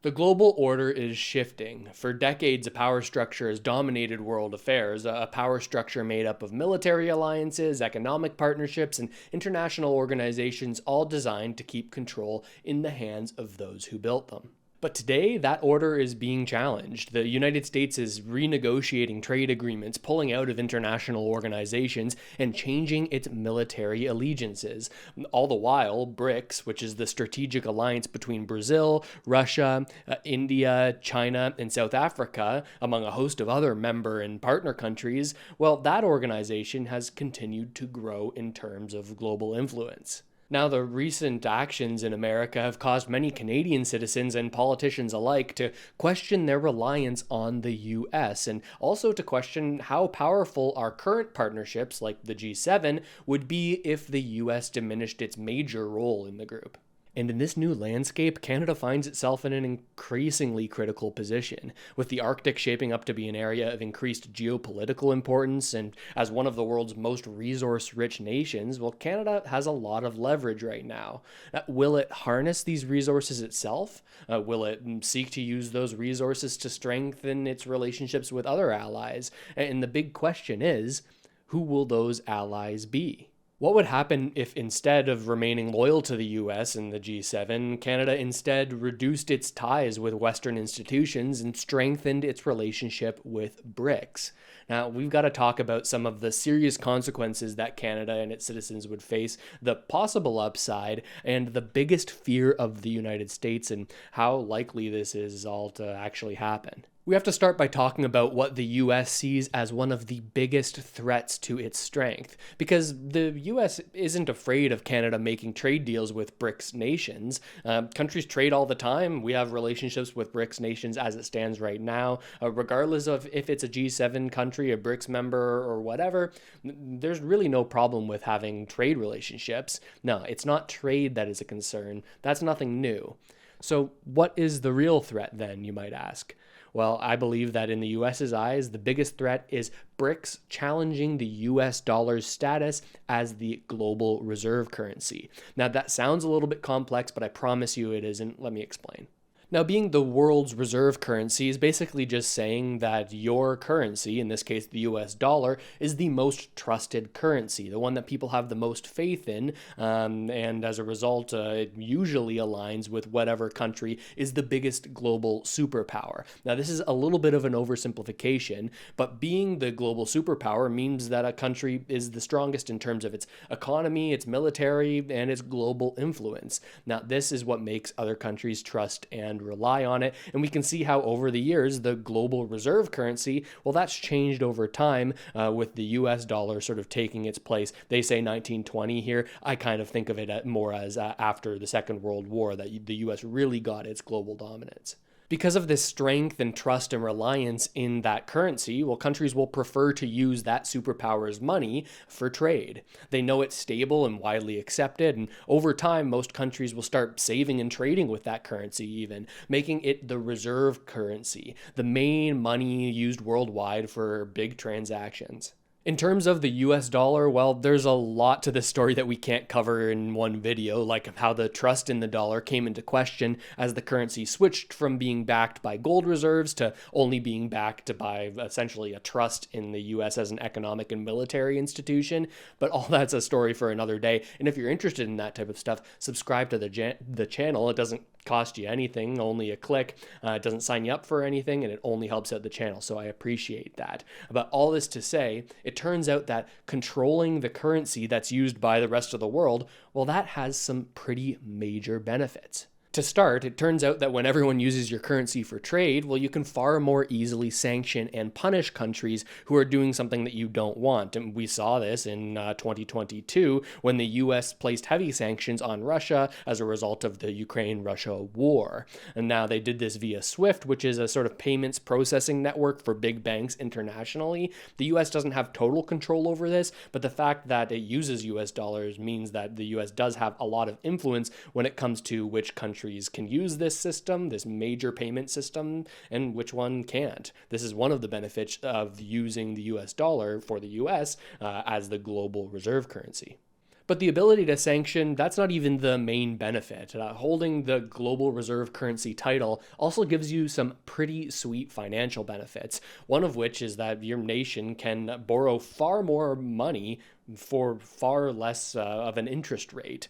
The global order is shifting. For decades, a power structure has dominated world affairs, a power structure made up of military alliances, economic partnerships, and international organizations, all designed to keep control in the hands of those who built them. But today, that order is being challenged. The United States is renegotiating trade agreements, pulling out of international organizations, and changing its military allegiances. All the while, BRICS, which is the strategic alliance between Brazil, Russia, India, China, and South Africa, among a host of other member and partner countries, well, that organization has continued to grow in terms of global influence. Now, the recent actions in America have caused many Canadian citizens and politicians alike to question their reliance on the US, and also to question how powerful our current partnerships, like the G7, would be if the US diminished its major role in the group. And in this new landscape, Canada finds itself in an increasingly critical position, with the Arctic shaping up to be an area of increased geopolitical importance, and as one of the world's most resource-rich nations, well, Canada has a lot of leverage right now. Will it harness these resources itself? Will it seek to use those resources to strengthen its relationships with other allies? And the big question is, who will those allies be? What would happen if instead of remaining loyal to the US and the G7, Canada instead reduced its ties with Western institutions and strengthened its relationship with BRICS? Now, we've got to talk about some of the serious consequences that Canada and its citizens would face, the possible upside, and the biggest fear of the United States and how likely this is all to actually happen. We have to start by talking about what the US sees as one of the biggest threats to its strength, because the US isn't afraid of Canada making trade deals with BRICS nations. Countries trade all the time. We have relationships with BRICS nations as it stands right now, regardless of if it's a G7 country, a BRICS member, or whatever. There's really no problem with having trade relationships. No, it's not trade that is a concern. That's nothing new. So what is the real threat then, you might ask? Well, I believe that in the US's eyes, the biggest threat is BRICS challenging the US dollar's status as the global reserve currency. Now, that sounds a little bit complex, but I promise you it isn't. Let me explain. Now, being the world's reserve currency is basically just saying that your currency, in this case the US dollar, is the most trusted currency, the one that people have the most faith in, and as a result, it usually aligns with whatever country is the biggest global superpower. Now, this is a little bit of an oversimplification, but being the global superpower means that a country is the strongest in terms of its economy, its military, and its global influence. Now, this is what makes other countries trust and rely on it. And we can see how over the years, the global reserve currency, well, that's changed over time with the US dollar sort of taking its place. They say 1920 here. I kind of think of it more as after the Second World War that the US really got its global dominance. Because of this strength and trust and reliance in that currency, well, countries will prefer to use that superpower's money for trade. They know it's stable and widely accepted, and over time, most countries will start saving and trading with that currency even, making it the reserve currency, the main money used worldwide for big transactions. In terms of the US dollar, well, there's a lot to this story that we can't cover in one video, like how the trust in the dollar came into question as the currency switched from being backed by gold reserves to only being backed by essentially a trust in the US as an economic and military institution. But all that's a story for another day. And if you're interested in that type of stuff, subscribe to the channel. It doesn't cost you anything, only a click. It doesn't sign you up for anything, and it only helps out the channel, so I appreciate that. But all this to say, it turns out that controlling the currency that's used by the rest of the world, well, that has some pretty major benefits. To start, it turns out that when everyone uses your currency for trade, well, you can far more easily sanction and punish countries who are doing something that you don't want. And we saw this in 2022 when the US placed heavy sanctions on Russia as a result of the Ukraine-Russia war. And now they did this via SWIFT, which is a sort of payments processing network for big banks internationally. The US doesn't have total control over this, but the fact that it uses US dollars means that the US does have a lot of influence when it comes to which countries can use this system, this major payment system, and which one can't. This is one of the benefits of using the US dollar for the US as the global reserve currency. But the ability to sanction, that's not even the main benefit. Holding the global reserve currency title also gives you some pretty sweet financial benefits, one of which is that your nation can borrow far more money for far less of an interest rate.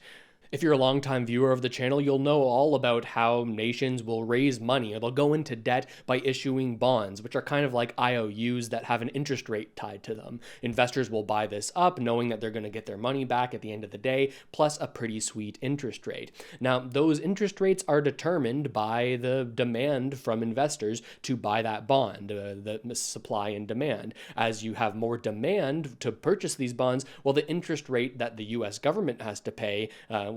If you're a longtime viewer of the channel, you'll know all about how nations will raise money or they'll go into debt by issuing bonds, which are kind of like IOUs that have an interest rate tied to them. Investors will buy this up knowing that they're going to get their money back at the end of the day, plus a pretty sweet interest rate. Now, those interest rates are determined by the demand from investors to buy that bond, the supply and demand. As you have more demand to purchase these bonds, well, the interest rate that the US government has to pay,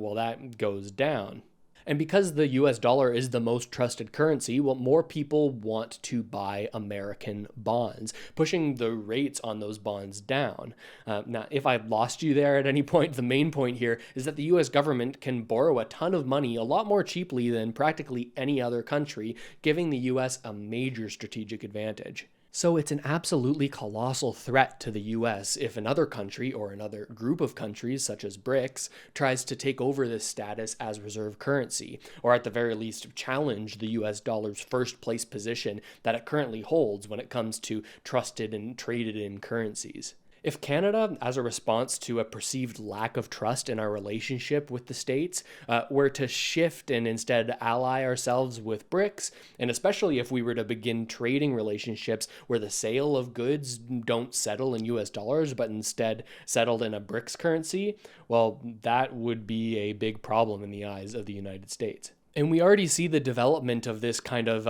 well, that goes down. And because the US dollar is the most trusted currency, well, more people want to buy American bonds, pushing the rates on those bonds down. Now, if I've lost you there at any point, the main point here is that the US government can borrow a ton of money a lot more cheaply than practically any other country, giving the US a major strategic advantage. So it's an absolutely colossal threat to the US if another country or another group of countries, such as BRICS, tries to take over this status as reserve currency, or at the very least challenge the US dollar's first place position that it currently holds when it comes to trusted and traded in currencies. If Canada, as a response to a perceived lack of trust in our relationship with the States, were to shift and instead ally ourselves with BRICS, and especially if we were to begin trading relationships where the sale of goods don't settle in US dollars, but instead settled in a BRICS currency, well, that would be a big problem in the eyes of the United States. And we already see the development of this kind of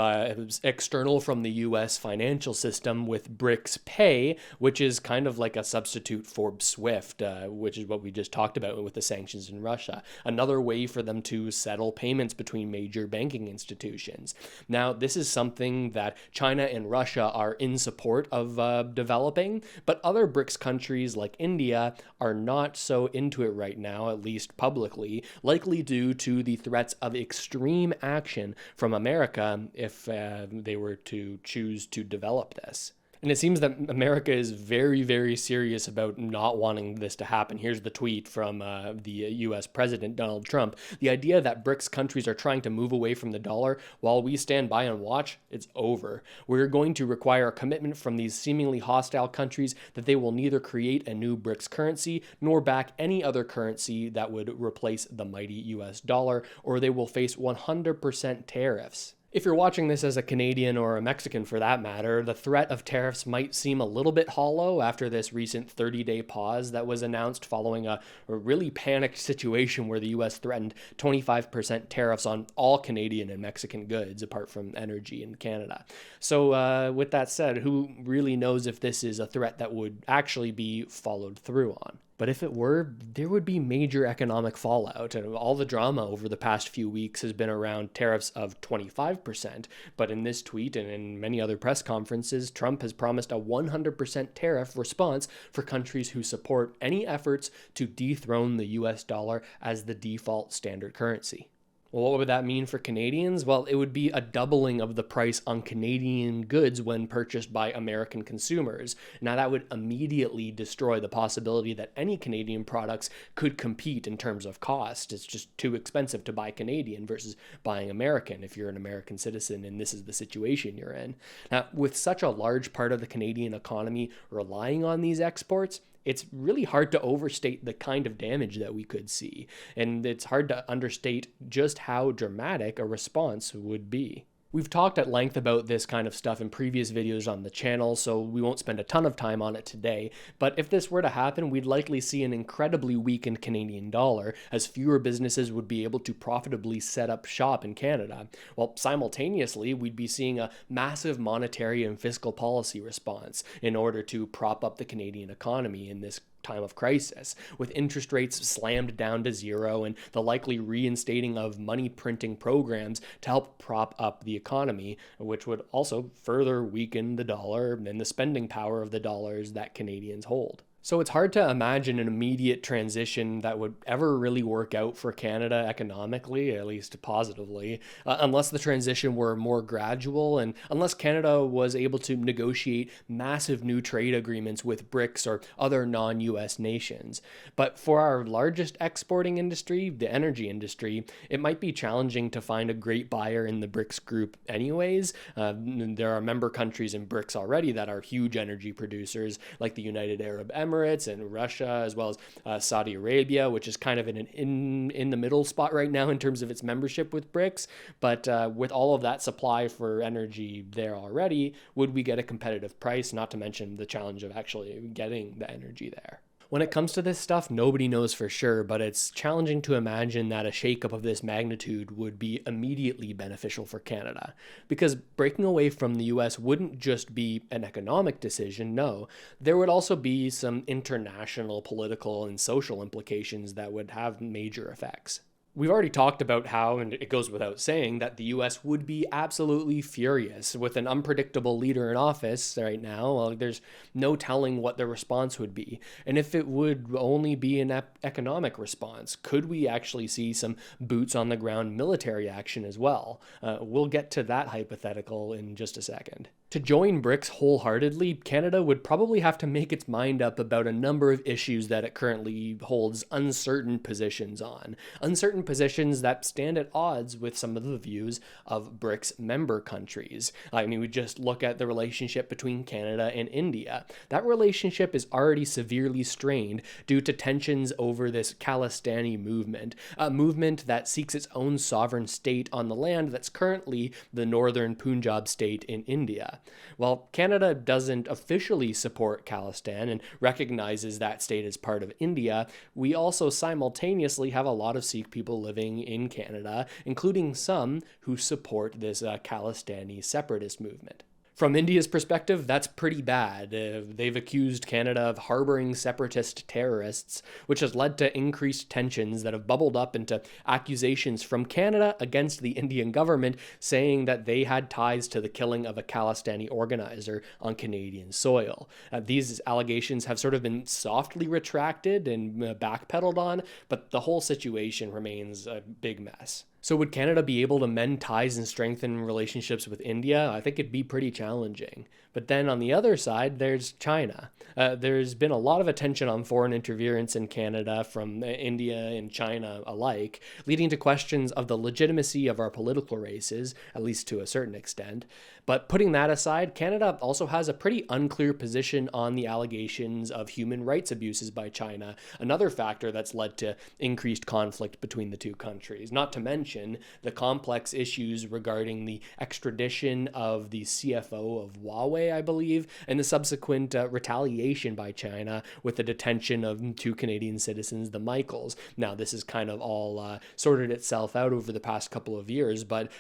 external from the US financial system with BRICS Pay, which is kind of like a substitute for SWIFT, which is what we just talked about with the sanctions in Russia. Another way for them to settle payments between major banking institutions. Now, this is something that China and Russia are in support of developing, but other BRICS countries like India are not so into it right now, at least publicly, likely due to the threats of extreme action from America if they were to choose to develop this. And it seems that America is very, very serious about not wanting this to happen. Here's the tweet from the US President Donald Trump. The idea that BRICS countries are trying to move away from the dollar while we stand by and watch, it's over. We're going to require a commitment from these seemingly hostile countries that they will neither create a new BRICS currency nor back any other currency that would replace the mighty US dollar, or they will face 100% tariffs. If you're watching this as a Canadian or a Mexican for that matter, the threat of tariffs might seem a little bit hollow after this recent 30-day pause that was announced following a really panicked situation where the US threatened 25% tariffs on all Canadian and Mexican goods, apart from energy in Canada. So with that said, who really knows if this is a threat that would actually be followed through on? But if it were, there would be major economic fallout. And all the drama over the past few weeks has been around tariffs of 25%. But in this tweet and in many other press conferences, Trump has promised a 100% tariff response for countries who support any efforts to dethrone the US dollar as the default standard currency. Well, what would that mean for Canadians? Well, it would be a doubling of the price on Canadian goods when purchased by American consumers. Now, that would immediately destroy the possibility that any Canadian products could compete in terms of cost. It's just too expensive to buy Canadian versus buying American if you're an American citizen and this is the situation you're in. Now, with such a large part of the Canadian economy relying on these exports, it's really hard to overstate the kind of damage that we could see, and it's hard to understate just how dramatic a response would be. We've talked at length about this kind of stuff in previous videos on the channel, so we won't spend a ton of time on it today, but if this were to happen, we'd likely see an incredibly weakened Canadian dollar, as fewer businesses would be able to profitably set up shop in Canada, while simultaneously we'd be seeing a massive monetary and fiscal policy response in order to prop up the Canadian economy in this time of crisis, with interest rates slammed down to zero and the likely reinstating of money printing programs to help prop up the economy, which would also further weaken the dollar and the spending power of the dollars that Canadians hold. So it's hard to imagine an immediate transition that would ever really work out for Canada economically, at least positively, unless the transition were more gradual and unless Canada was able to negotiate massive new trade agreements with BRICS or other non US nations. But for our largest exporting industry, the energy industry, it might be challenging to find a great buyer in the BRICS group, anyways. There are member countries in BRICS already that are huge energy producers, like the United Arab Emirates and Russia, as well as Saudi Arabia, which is kind of in the middle spot right now in terms of its membership with BRICS. But with all of that supply for energy there already, would we get a competitive price? Not to mention the challenge of actually getting the energy there. When it comes to this stuff, nobody knows for sure, but it's challenging to imagine that a shakeup of this magnitude would be immediately beneficial for Canada. Because breaking away from the US wouldn't just be an economic decision, no. There would also be some international, political, and social implications that would have major effects. We've already talked about how, and it goes without saying, that the US would be absolutely furious with an unpredictable leader in office right now. Well, there's no telling what the response would be. And if it would only be an economic response, could we actually see some boots on the ground military action as well? We'll get to that hypothetical in just a second. To join BRICS wholeheartedly, Canada would probably have to make its mind up about a number of issues that it currently holds uncertain positions on. Uncertain positions that stand at odds with some of the views of BRICS member countries. I mean, we just look at the relationship between Canada and India. That relationship is already severely strained due to tensions over this Khalistani movement, a movement that seeks its own sovereign state on the land that's currently the northern Punjab state in India. While Canada doesn't officially support Khalistan and recognizes that state as part of India, we also simultaneously have a lot of Sikh people living in Canada, including some who support this Khalistani separatist movement. From India's perspective, that's pretty bad. They've accused Canada of harboring separatist terrorists, which has led to increased tensions that have bubbled up into accusations from Canada against the Indian government, saying that they had ties to the killing of a Khalistani organizer on Canadian soil. These allegations have sort of been softly retracted and backpedaled on, but the whole situation remains a big mess. So would Canada be able to mend ties and strengthen relationships with India? I think it'd be pretty challenging. But then on the other side, there's China. There's been a lot of attention on foreign interference in Canada from India and China alike, leading to questions of the legitimacy of our political races, at least to a certain extent. But putting that aside, Canada also has a pretty unclear position on the allegations of human rights abuses by China, another factor that's led to increased conflict between the two countries, not to mention the complex issues regarding the extradition of the CFO of Huawei, I believe, and the subsequent retaliation by China with the detention of two Canadian citizens, the Michaels. Now, this has kind of all sorted itself out over the past couple of years, but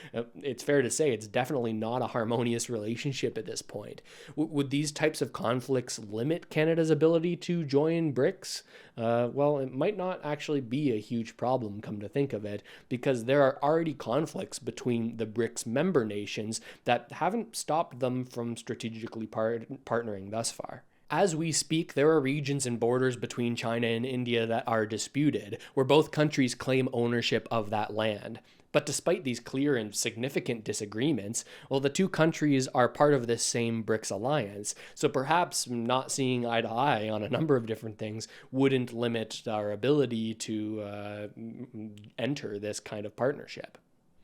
it's fair to say it's definitely not a harmonious relationship at this point. Would these types of conflicts limit Canada's ability to join BRICS? Well, it might not actually be a huge problem, come to think of it, because there are already conflicts between the BRICS member nations that haven't stopped them from strategically partnering thus far. As we speak, there are regions and borders between China and India that are disputed, where both countries claim ownership of that land. But despite these clear and significant disagreements, well, the two countries are part of this same BRICS alliance, so perhaps not seeing eye to eye on a number of different things wouldn't limit our ability to enter this kind of partnership.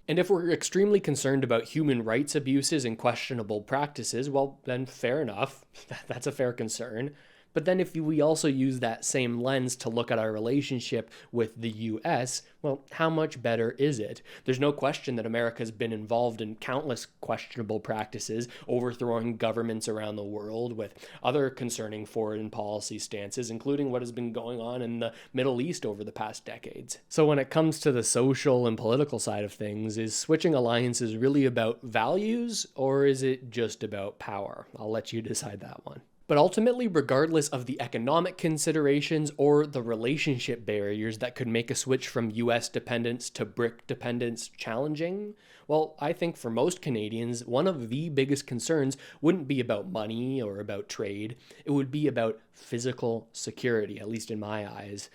And if we're extremely concerned about human rights abuses and questionable practices, well, then fair enough. That's a fair concern. But then if we also use that same lens to look at our relationship with the US, well, how much better is it? There's no question that America's been involved in countless questionable practices, overthrowing governments around the world with other concerning foreign policy stances, including what has been going on in the Middle East over the past decades. So when it comes to the social and political side of things, is switching alliances really about values, or is it just about power? I'll let you decide that one. But ultimately, regardless of the economic considerations or the relationship barriers that could make a switch from US dependence to BRIC dependence challenging, well, I think for most Canadians, one of the biggest concerns wouldn't be about money or about trade. It would be about physical security, at least in my eyes.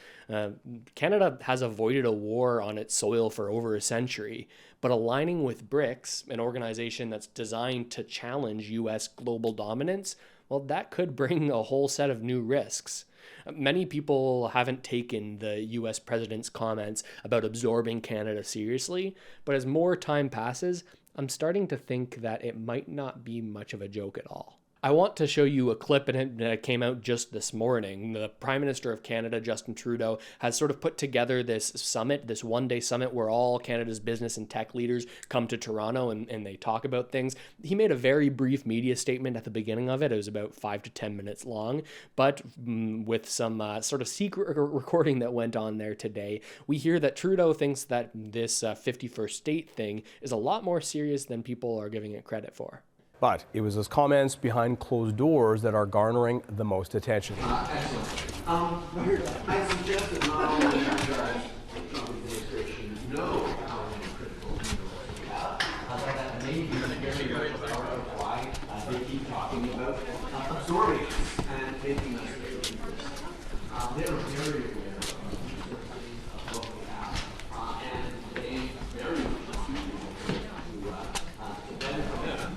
Canada has avoided a war on its soil for over a century, but aligning with BRICS, an organization that's designed to challenge US global dominance, well, that could bring a whole set of new risks. Many people haven't taken the US president's comments about absorbing Canada seriously, but as more time passes, I'm starting to think that it might not be much of a joke at all. I want to show you a clip, and it came out just this morning. The Prime Minister of Canada, Justin Trudeau, has sort of put together this summit, this one-day summit where all Canada's business and tech leaders come to Toronto and they talk about things. He made a very brief media statement at the beginning of it. It was about 5 to 10 minutes long, but with some sort of secret recording that went on there today, we hear that Trudeau thinks that this 51st state thing is a lot more serious than people are giving it credit for. But it was his comments behind closed doors that are garnering the most attention. Excellent. I suggest that not only does the Trump administration know how critical minerals we have, but that maybe very much part of why they keep talking about absorbing us and making us very They're very aware of what we have, and they very much to benefit them.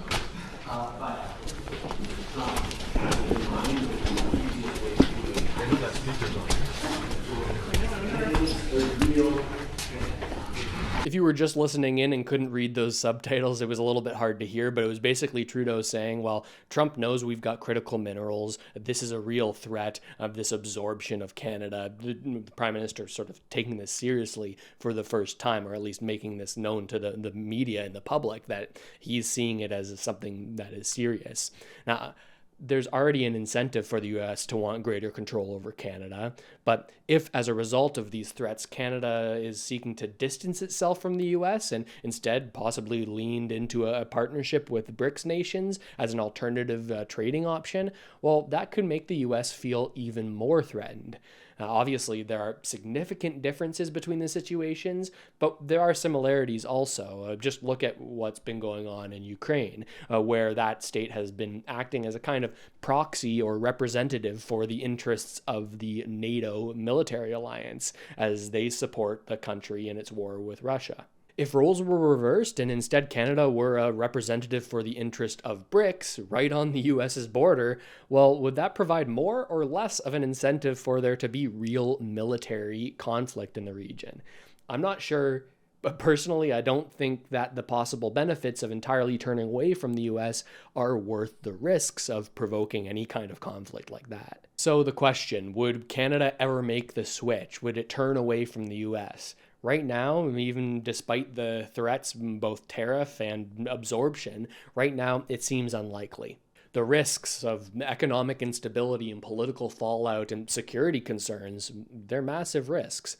If you were just listening in and couldn't read those subtitles, it was a little bit hard to hear, but it was basically Trudeau saying, well, Trump knows we've got critical minerals. This is a real threat of this absorption of Canada. The Prime Minister sort of taking this seriously for the first time, or at least making this known to the media and the public that he's seeing it as something that is serious. Now, there's already an incentive for the US to want greater control over Canada, but if as a result of these threats, Canada is seeking to distance itself from the US and instead possibly leaned into a partnership with BRICS nations as an alternative trading option, well, that could make the US feel even more threatened. Obviously, there are significant differences between the situations, but there are similarities also. Just look at what's been going on in Ukraine, where that state has been acting as a kind of proxy or representative for the interests of the NATO military alliance as they support the country in its war with Russia. If roles were reversed and instead Canada were a representative for the interest of BRICS right on the US's border, well, would that provide more or less of an incentive for there to be real military conflict in the region? I'm not sure, but personally, I don't think that the possible benefits of entirely turning away from the US are worth the risks of provoking any kind of conflict like that. So the question, would Canada ever make the switch? Would it turn away from the US? Right now, even despite the threats, both tariff and absorption, right now it seems unlikely. The risks of economic instability and political fallout and security concerns, they're massive risks.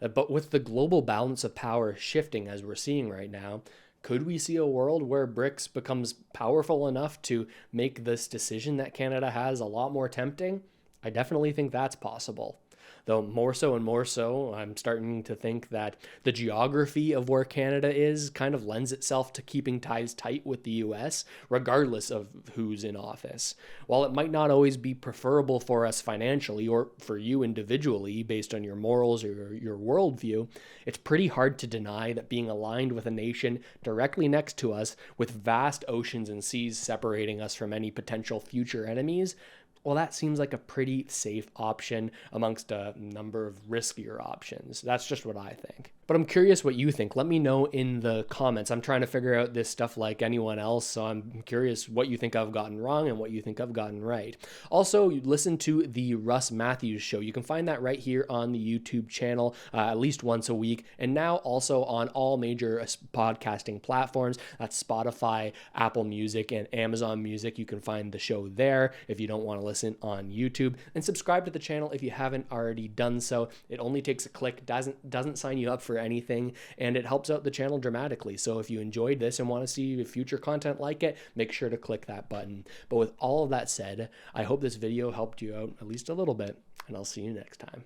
But with the global balance of power shifting as we're seeing right now, could we see a world where BRICS becomes powerful enough to make this decision that Canada has a lot more tempting? I definitely think that's possible. Though more so and more so, I'm starting to think that the geography of where Canada is kind of lends itself to keeping ties tight with the US, regardless of who's in office. While it might not always be preferable for us financially or for you individually based on your morals or your worldview, it's pretty hard to deny that being aligned with a nation directly next to us with vast oceans and seas separating us from any potential future enemies, well, that seems like a pretty safe option amongst a number of riskier options. That's just what I think. But I'm curious what you think. Let me know in the comments. I'm trying to figure out this stuff like anyone else, so I'm curious what you think I've gotten wrong and what you think I've gotten right. Also, listen to the Russ Matthews Show. You can find that right here on the YouTube channel at least once a week, and now also on all major podcasting platforms. That's Spotify, Apple Music, and Amazon Music. You can find the show there if you don't want to listen on YouTube. And subscribe to the channel if you haven't already done so. It only takes a click, doesn't sign you up for for anything, and it helps out the channel dramatically. So if you enjoyed this and want to see future content like it, make sure to click that button. But with all of that said, I hope this video helped you out at least a little bit, and I'll see you next time.